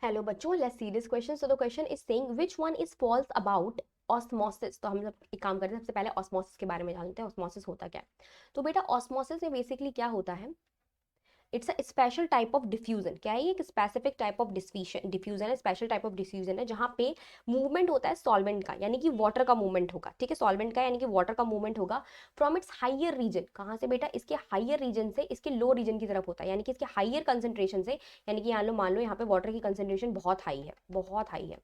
Hello बच्चों, let's see this question. So the question is saying which one is false about osmosis. तो हम लोग एक काम करते हैं, सबसे पहले ऑस्मोसिस के बारे में जानते हैं. ऑस्मोसिस होता क्या है? तो बेटा ऑस्मोसिस में बेसिकली क्या होता है, it's a special type of diffusion. क्या है ये? एक स्पेसिफिक टाइप ऑफ डिफ्यूजन है, स्पेशल टाइप ऑफ डिफ्यूजन है जहाँ पे मूवमेंट होता है सॉल्वेंट का, यानी कि वाटर का मूवमेंट होगा. ठीक है, सॉल्वेंट का यानी कि वाटर का मूवमेंट होगा फ्रॉम इट्स हाइयर रीजन. कहाँ से बेटा? इसके हाइयर रीजन से इसके लो रीजन की तरफ होता है, यानी कि इसके हाइयर कंसेंट्रेशन से. यानी कि यहाँ लो, मान लो यहाँ पे वाटर की कंसेंट्रेशन बहुत हाई है, बहुत हाई है,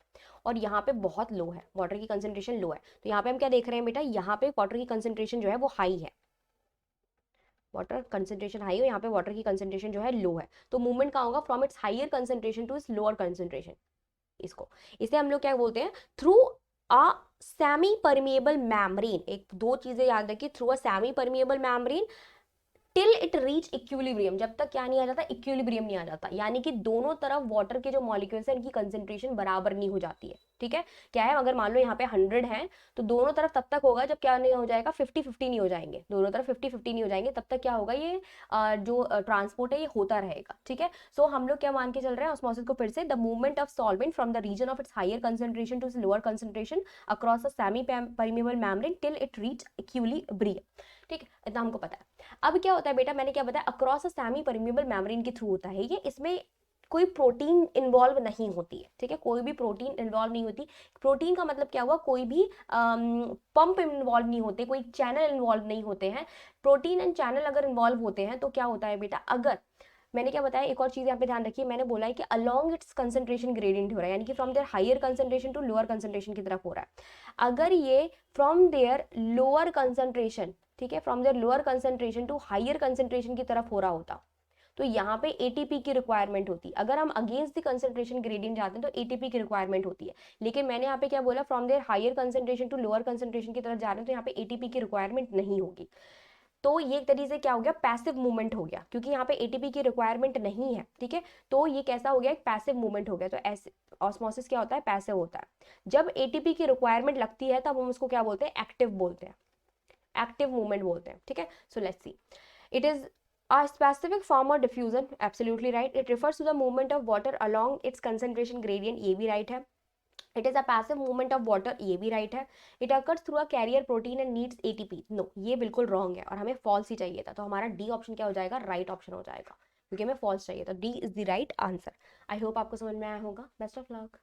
और यहाँ पे बहुत लो है, वाटर की कंसेंट्रेशन लो है. तो यहाँ पे हम क्या देख रहे हैं बेटा? यहाँ पे वाटर की कंसेंट्रेशन जो है वो हाई है, वाटर कंसेंट्रेशन हाई हो, यहाँ पे वाटर की कंसेंट्रेशन जो है लो है. तो मूवमेंट कहाँ होगा? From its higher concentration to its lower concentration. इसको, इसे हम लोग क्या बोलते हैं? Through a semi permeable membrane. एक दो चीजें याद रखिए, through a semi permeable membrane till it reach equilibrium. जब तक क्या नहीं आ जाता? इक्विलिब्रियम नहीं आ जाता, यानी कि दोनों तरफ वाटर के जो मॉलिक्यूल्स हैं इनकी कंसेंट्रेशन बराबर नहीं हो जाती है. ठीक है, क्या है? अगर मान लो यहाँ पे 100 है तो दोनों तरफ तब तक होगा जब क्या नहीं हो जाएगा? 50-50 नहीं हो जाएंगे, दोनों तरफ 50-50 नहीं हो जाएंगे, तब तक क्या होगा? ये जो ट्रांसपोर्ट है ये होता रहेगा. ठीक है, सो हम लोग क्या मान के चल रहे हैं ऑस्मोसिस को? फिर से, the movement of solvent from the region of its higher concentration to its lower concentration across a semi permeable membrane till it reach equilibrium. ठीक है, इतना हमको पता है. अब क्या होता है बेटा? मैंने क्या बताया? Across a semi permeable membrane के थ्रू होता है ये. इसमें कोई प्रोटीन इन्वॉल्व नहीं होती है. ठीक है, कोई भी प्रोटीन इन्वॉल्व नहीं होती. प्रोटीन का मतलब क्या हुआ? कोई भी पंप इन्वॉल्व नहीं होते, कोई चैनल इन्वॉल्व नहीं होते हैं. प्रोटीन एंड चैनल अगर इन्वॉल्व होते हैं तो क्या होता है बेटा? अगर मैंने क्या बताया, एक और चीज यहाँ पे ध्यान रखिए, मैंने बोला है कि अलोंग इट्स कंसेंट्रेशन ग्रेडियंट हो रहा है, यानी कि from their higher concentration to lower concentration की तरफ हो रहा है. अगर ये फ्रॉम देयर लोअर कंसेंट्रेशन, ठीक है, from their lower concentration to higher concentration की तरफ हो रहा होता तो यहाँ पे एटीपी की रिक्वायरमेंट होती. अगर हम अगेंस्ट द कंसेंट्रेशन ग्रेडियंट जाते हैं तो एटीपी की रिक्वायरमेंट होती है. लेकिन मैंने यहाँ पे क्या बोला? From their higher concentration to lower concentration की तरफ जा रहे हैं तो यहाँ पे एटीपी की रिक्वायरमेंट नहीं होगी. तो ये एक तरीके से क्या हो गया? पैसिव मूवमेंट हो गया, क्योंकि यहाँ पे एटीपी की रिक्वायरमेंट नहीं है. ठीक है, तो ये कैसा हो गया? एक पैसिव मूवमेंट हो गया. तो ऐसे ऑस्मोसिस क्या होता है? पैसिव होता है. जब एटीपी की रिक्वायरमेंट लगती है तब हम उसको क्या बोलते हैं? एक्टिव बोलते हैं, एक्टिव मूवमेंट बोलते हैं. ठीक है, so let's see. It is a specific form of diffusion, absolutely right. It refers to the movement of water along its concentration gradient, ये भी right है. It is a passive movement of water, ये भी right है. It occurs through a carrier protein and needs ATP. No, ये बिल्कुल wrong है और हमें false ही चाहिए था. तो हमारा D ऑप्शन क्या हो जाएगा? right ऑप्शन हो जाएगा, क्योंकि हमें false चाहिए था. D is the right answer. I hope आपको समझ में आया होगा. Best of luck.